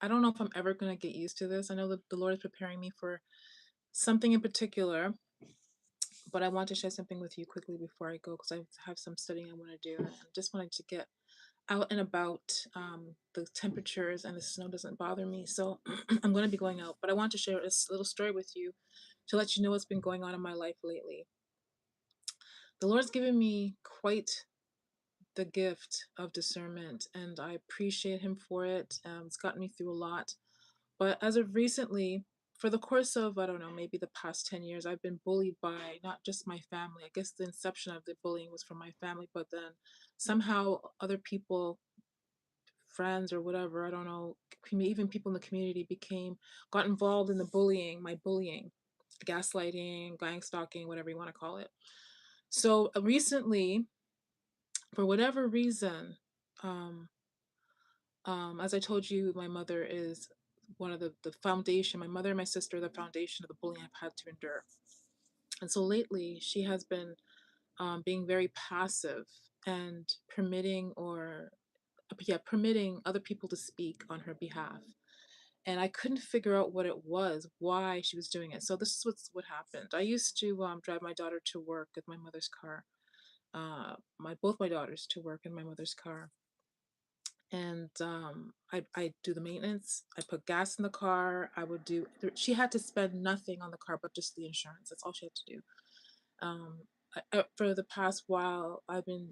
I don't know if I'm ever gonna get used to this. I know that the Lord is preparing me for something in particular, but I want to share something with you quickly before I go because I have some studying I want to do. And I just wanted to get out and about. The temperatures and the snow doesn't bother me, so I'm going to be going out. But I want to share this little story with you to let you know what's been going on in my life lately. The Lord's given me quite the gift of discernment, and I appreciate Him for it. It's gotten me through a lot. But as of recently, for the course of, I don't know, maybe the past 10 years, I've been bullied by not just my family. I guess the inception of the bullying was from my family, but then somehow other people, friends or whatever, I don't know, even people in the community got involved in my bullying, gaslighting, gang stalking, whatever you want to call it. So recently, for whatever reason, um, as I told you, my mother is one of the foundation, my mother and my sister are the foundation of the bullying I've had to endure. And so lately, she has been being very passive and permitting other people to speak on her behalf. And I couldn't figure out what it was, why she was doing it. So this is what happened. I used to drive my daughter to work with my mother's car. My both my daughters to work in my mother's car, and I do the maintenance. I put gas in the car. She had to spend nothing on the car but just the insurance. That's all she had to do. For the past while,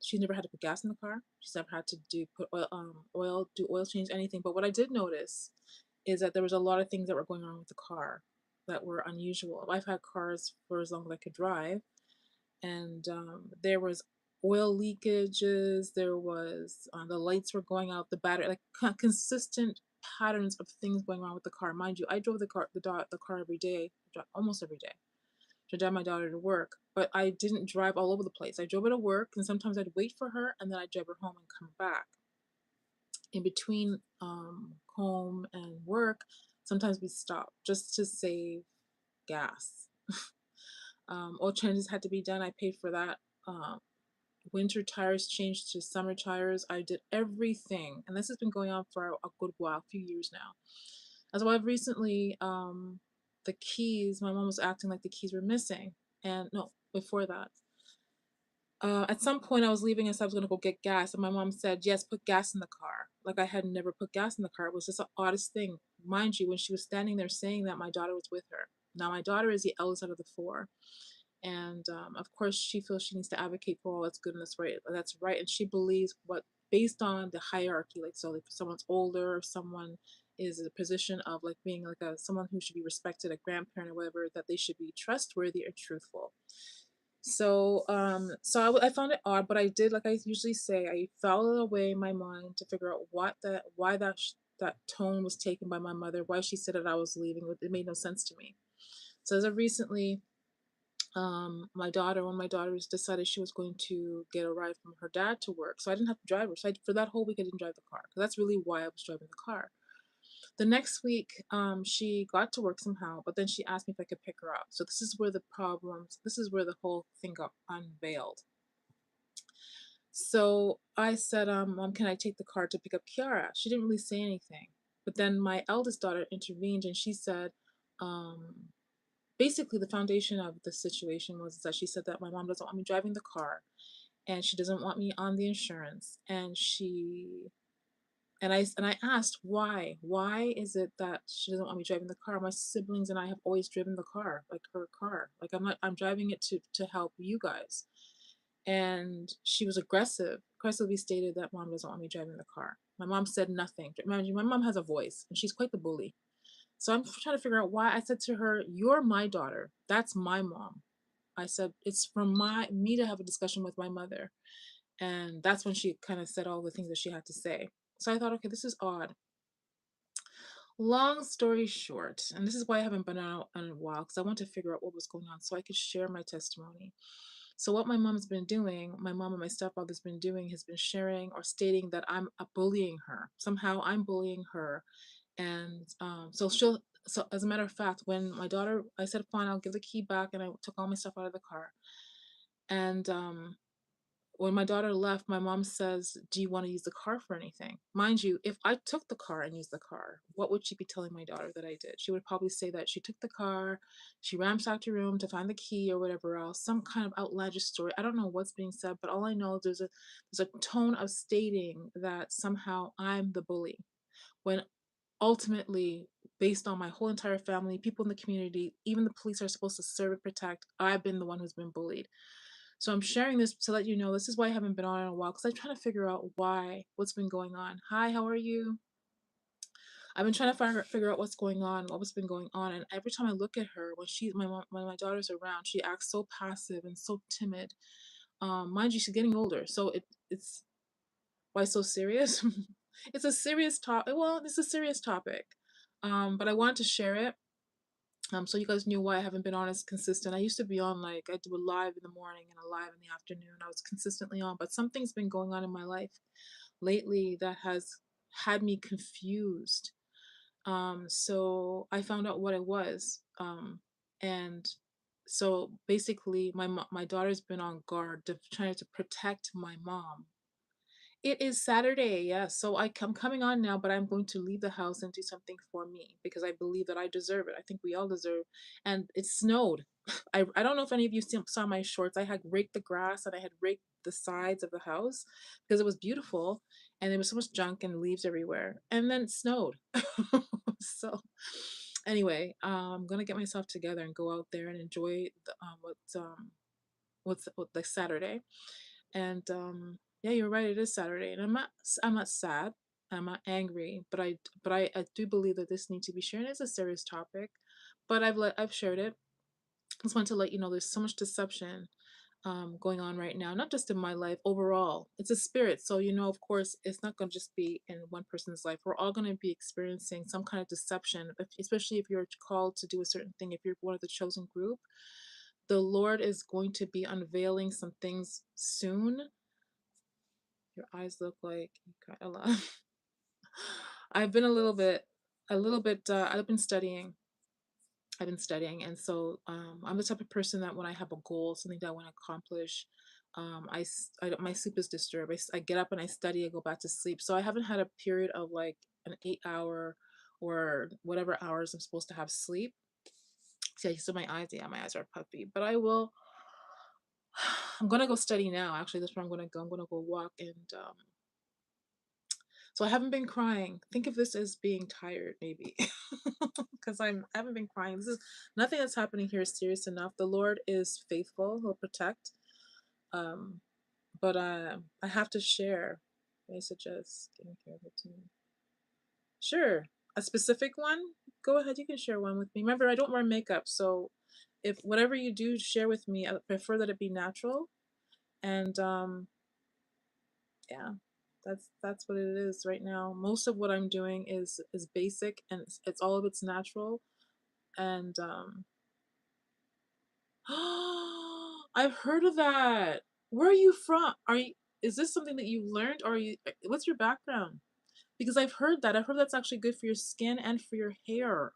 she's never had to put gas in the car. She's never had to do oil change, anything. But what I did notice is that there was a lot of things that were going on with the car that were unusual. I've had cars for as long as I could drive, and there was oil leakages. There was the lights were going out, the battery, like consistent patterns of things going on with the car. Mind you, I drove the car every day, almost every day, to drive my daughter to work. But I didn't drive all over the place. I drove her to work, and sometimes I'd wait for her, and then I'd drive her home and come back. In between home and work, sometimes we stop just to save gas. Oil changes had to be done. I paid for that. Winter tires changed to summer tires. I did everything, and this has been going on for a good while, a few years now. As well, I've recently, the keys. My mom was acting like the keys were missing, and no, before that. At some point, I was leaving and said I was going to go get gas, and my mom said, "Yes, put gas in the car." Like I had never put gas in the car. It was just the oddest thing, mind you. When she was standing there saying that, my daughter was with her. Now, my daughter is the eldest out of the four, and of course she feels she needs to advocate for all that's good and that's right, and she believes what based on the hierarchy, like, so if someone's older, if someone is in a position of like being like a someone who should be respected, a grandparent or whatever, that they should be trustworthy or truthful. So I found it odd, but I did, like I usually say, I followed away my mind to figure out why that tone was taken by my mother, why she said that I was leaving. It made no sense to me. So as of recently, one of my daughters decided she was going to get a ride from her dad to work, so I didn't have to drive her. So for that whole week, I didn't drive the car because that's really why I was driving the car. The next week, she got to work somehow, but then she asked me if I could pick her up. So this is where the whole thing got unveiled. So I said, Mom, can I take the car to pick up Kiara? She didn't really say anything. But then my eldest daughter intervened and she said, um, basically, the foundation of the situation was that she said that my mom doesn't want me driving the car and she doesn't want me on the insurance. And I asked why. Why is it that she doesn't want me driving the car? My siblings and I have always driven the car, like her car. Like I'm driving it to help you guys. And she was aggressively stated that mom doesn't want me driving the car. My mom said nothing. Mind you, my mom has a voice and she's quite the bully. So I'm trying to figure out why. I said to her, "You're my daughter. That's my mom." I said, "It's for me to have a discussion with my mother." And that's when she kind of said all the things that she had to say. So I thought, okay, this is odd. Long story short, and this is why I haven't been out in a while, because I want to figure out what was going on so I could share my testimony. So what my mom and my stepfather's been doing has been sharing or stating that I'm bullying her. Somehow I'm bullying her. And so as a matter of fact, when my daughter, I said, fine, I'll give the key back. And I took all my stuff out of the car. And when my daughter left, my mom says, "Do you want to use the car for anything?" Mind you, if I took the car and used the car, what would she be telling my daughter that I did? She would probably say that she took the car, she ransacked her room to find the key or whatever else, some kind of outlandish story. I don't know what's being said, but all I know is there's a tone of stating that somehow I'm the bully, when ultimately, based on my whole entire family, people in the community, even the police are supposed to serve and protect, I've been the one who's been bullied. So I'm sharing this to let you know this is why I haven't been on in a while, because I'm trying to figure out what's been going on. Hi, how are you? I've been trying to figure out what's going on, what's been going on, and every time I look at her, when my daughter's around, she acts so passive and so timid. Mind you, she's getting older, so it's why so serious? It's a serious topic. Well, it's a serious topic, but I wanted to share it. So you guys knew why I haven't been on as consistent. I used to be on, like, I do a live in the morning and a live in the afternoon. I was consistently on, but something's been going on in my life lately that has had me confused. So I found out what it was. And so basically my daughter's been on guard trying to protect my mom. It is Saturday, yes. So I'm coming on now, but I'm going to leave the house and do something for me because I believe that I deserve it. I think we all deserve. And it snowed. I don't know if any of you saw my shorts. I had raked the grass and I had raked the sides of the house because it was beautiful and there was so much junk and leaves everywhere. And then it snowed. So anyway, I'm gonna get myself together and go out there and enjoy what's like Saturday. And yeah, you're right, it is Saturday. And I'm not sad. I'm not angry, but I do believe that this needs to be shared. It's a serious topic, but I've shared it. I just want to let you know there's so much deception going on right now, not just in my life, overall. It's a spirit. So, of course, it's not going to just be in one person's life. We're all going to be experiencing some kind of deception, especially if you're called to do a certain thing, if you're one of the chosen group. The Lord is going to be unveiling some things soon. Your eyes look like you got a lot. I've been I've been studying. I've been studying, and so I'm the type of person that when I have a goal, something that I want to accomplish, my sleep is disturbed. I get up and I study. I go back to sleep. So I haven't had a period of like an 8 hour or whatever hours I'm supposed to have sleep. See, so my eyes, yeah, my eyes are puffy. But I will. I'm gonna go study now. Actually, that's where I'm gonna go. I'm gonna go walk and so I haven't been crying. Think of this as being tired, maybe, because I haven't been crying. This is nothing that's happening here is serious enough. The Lord is faithful; He'll protect. Um, but I have to share. May I suggest getting care of it too? Sure, a specific one. Go ahead. You can share one with me. Remember, I don't wear makeup, so if whatever you do, share with me. I prefer that it be natural. And yeah, that's what it is right now. Most of what I'm doing is basic and it's all of it's natural. And I've heard of that. Where are you from? Is this something that you learned or what's your background? Because I've heard that. I've heard that's actually good for your skin and for your hair.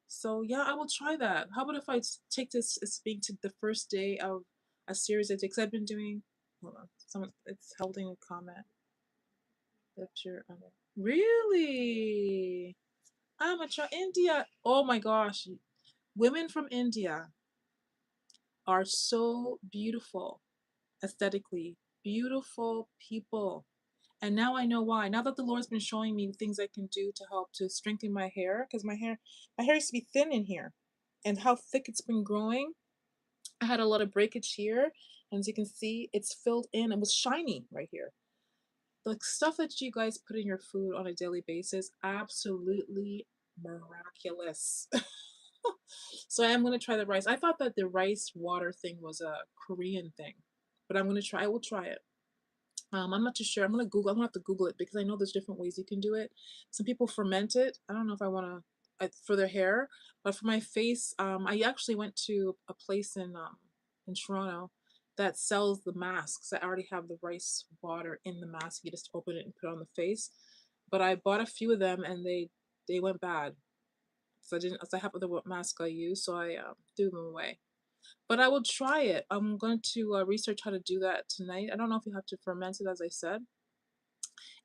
So yeah, I will try that. How about if I take this as being to the first day of a series I take? Because I've been doing, hold on, someone, it's holding a comment. That's your really? India. Oh my gosh. Women from India are so beautiful, aesthetically. Beautiful people. And now I know why. Now that the Lord's been showing me things I can do to help to strengthen my hair, because my hair used to be thin in here. And how thick it's been growing. I had a lot of breakage here. And as you can see, it's filled in. It was shiny right here. The stuff that you guys put in your food on a daily basis, absolutely miraculous. So I am going to try the rice. I thought that the rice water thing was a Korean thing, but I will try it. I'm not too sure. I'm gonna have to Google it because I know there's different ways you can do it. Some people ferment it. I don't know if I want to for their hair, but for my face, I actually went to a place in Toronto that sells the masks that already have the rice water in the mask. You just open it and put it on the face. But I bought a few of them and they went bad. So I didn't. So I have other mask I use, so I threw them away. But I will try it. I'm going to research how to do that tonight. I don't know if you have to ferment it, as I said,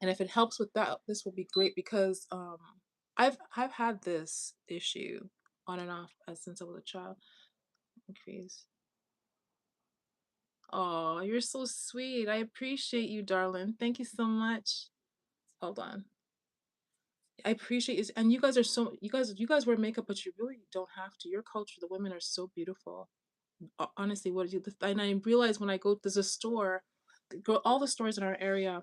and if it helps with that, this will be great because I've had this issue on and off since I was a child. Increase. Oh, you're so sweet. I appreciate you, darling. Thank you so much. Hold on. I appreciate it. And you guys are so you guys wear makeup, but you really don't have to. Your culture, the women are so beautiful. Honestly, what you and I realize when I go, there's a store, all the stores in our area,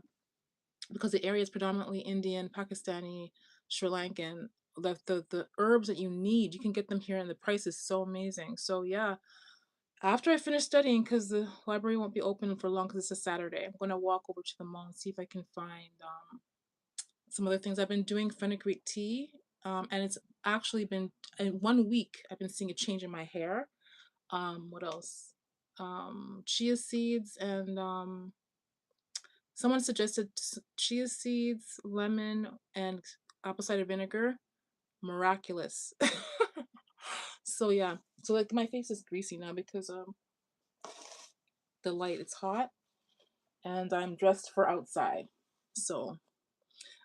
because the area is predominantly Indian, Pakistani, Sri Lankan. The herbs that you need, you can get them here, and the price is so amazing. So yeah, after I finish studying, because the library won't be open for long, because it's a Saturday, I'm gonna walk over to the mall and see if I can find some other things. I've been doing fenugreek tea, and it's actually been in 1 week. I've been seeing a change in my hair. What else? Chia seeds and someone suggested chia seeds, lemon, and apple cider vinegar. Miraculous. So yeah. So like my face is greasy now because the light, it's hot, and I'm dressed for outside. So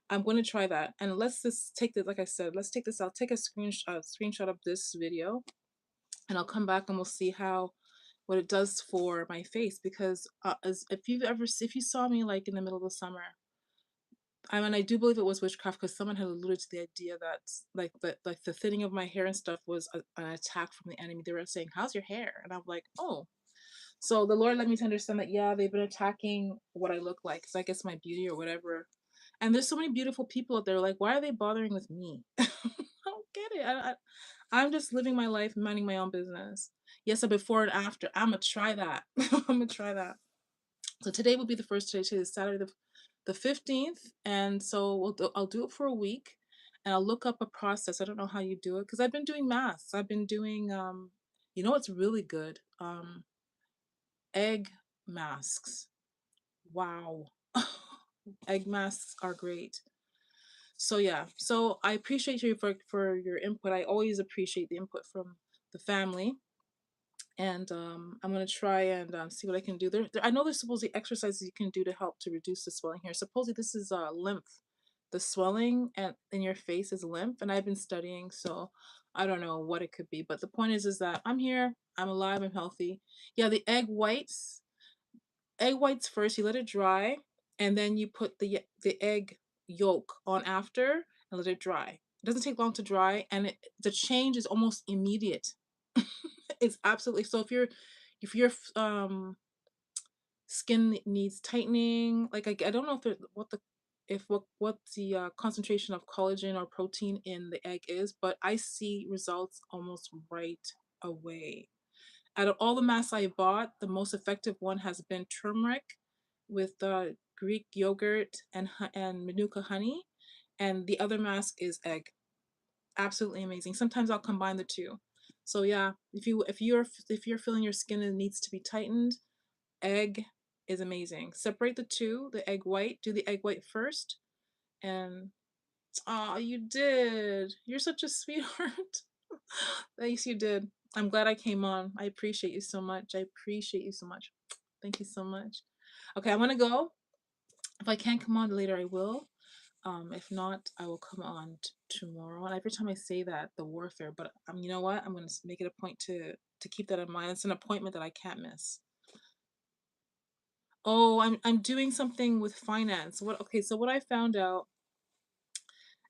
I'm going to try that. And let's just take this, like I said, let's take this. I'll take a screenshot of this video, and I'll come back and we'll see how what it does for my face, because as if you saw me like in the middle of the summer, I mean, I do believe it was witchcraft, because someone had alluded to the idea that the thinning of my hair and stuff was an attack from the enemy. They were saying, "How's your hair?" And I'm like, "Oh." So the Lord led me to understand that, yeah, they've been attacking what I look like, because I guess my beauty or whatever. And there's so many beautiful people out there. Like, why are they bothering with me? I don't get it. I'm just living my life, minding my own business. Yes, a before and after. I'm gonna try that. I'm gonna try that. So today will be the first day. Today is Saturday the 15th, and so I'll do it for a week, and I'll look up a process. I don't know how you do it, because I've been doing masks. I've been doing you know what's really good? Egg masks. Wow. Egg masks are great. So yeah, so I appreciate you for your input. I always appreciate the input from the family, and I'm gonna try and see what I can do. I know there's supposedly exercises you can do to help to reduce the swelling here. Supposedly this is lymph. The swelling and in your face is lymph, and I've been studying, so I don't know what it could be. But the point is that I'm here, I'm alive, I'm healthy. Yeah, the egg whites first. You let it dry, and then you put the egg yolk on after and let it dry. It doesn't take long to dry, and the change is almost immediate. It's absolutely so. If your skin needs tightening, like I don't know if what the concentration of collagen or protein in the egg is, but I see results almost right away. Out of all the masks I bought, the most effective one has been turmeric with Greek yogurt and manuka honey, and the other mask is egg. Absolutely amazing. Sometimes I'll combine the two. So yeah, if you're feeling your skin and needs to be tightened, egg is amazing. Separate the two, the egg white. Do the egg white first, and oh, you did. You're such a sweetheart. Yes, you did. I'm glad I came on. I appreciate you so much. I appreciate you so much. Thank you so much. Okay, I'm gonna go. If I can't come on later, I will. If not, I will come on tomorrow. And every time I say that, the warfare, but you know what? I'm gonna make it a point to keep that in mind. It's an appointment that I can't miss. Oh, I'm doing something with finance. What? Okay, so what I found out,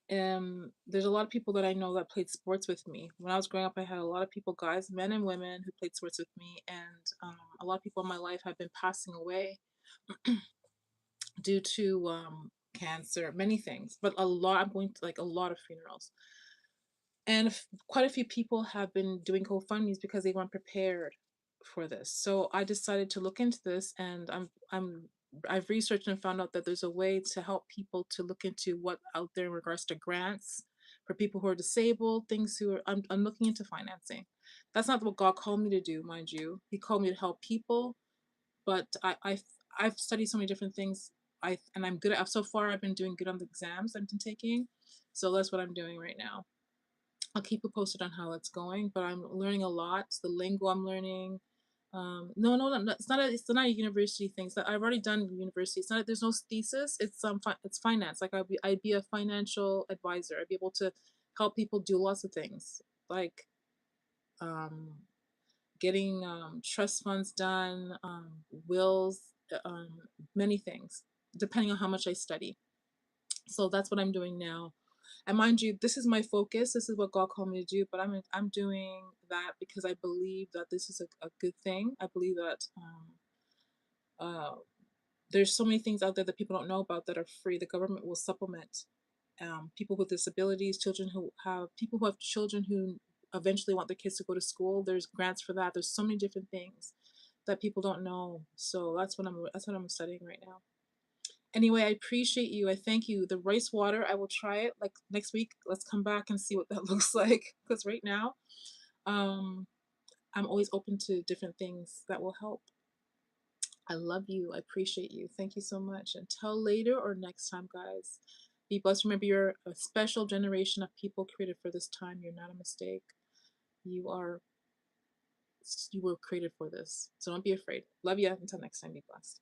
there's a lot of people that I know that played sports with me. When I was growing up, I had a lot of people, guys, men and women, who played sports with me, and a lot of people in my life have been passing away due to cancer, many things, but a lot. I'm going to like a lot of funerals, and quite a few people have been doing GoFundmes because they weren't prepared for this. So I decided to look into this, and I've researched and found out that there's a way to help people to look into what out there in regards to grants for people who are disabled, things who are. I'm looking into financing. That's not what God called me to do, mind you. He called me to help people, but I've studied so many different things. I'm good at, so far I've been doing good on the exams I've been taking. So that's what I'm doing right now. I'll keep you posted on how it's going, but I'm learning a lot. The lingo I'm learning. No, no, no, no, it's not a university thing. So I've already done university. It's not. There's no thesis. It's finance. Like I'd be a financial advisor. I'd be able to help people do lots of things, like um, getting trust funds done, wills, many things, depending on how much I study. So that's what I'm doing now. And mind you, this is my focus. This is what God called me to do. But I'm doing that because I believe that this is a good thing. I believe that uh, there's so many things out there that people don't know about that are free. The government will supplement people with disabilities, children who have people who have children who eventually want their kids to go to school. There's grants for that. There's so many different things that people don't know. So that's what I'm studying right now. Anyway, I appreciate you. I thank you. The rice water, I will try it like next week. Let's come back and see what that looks like. Because right now, um, I'm always open to different things that will help. I love you. I appreciate you. Thank you so much. Until later or next time, guys. Be blessed. Remember, you're a special generation of people created for this time. You're not a mistake. You are you were created for this. So don't be afraid. Love you. Until next time, be blessed.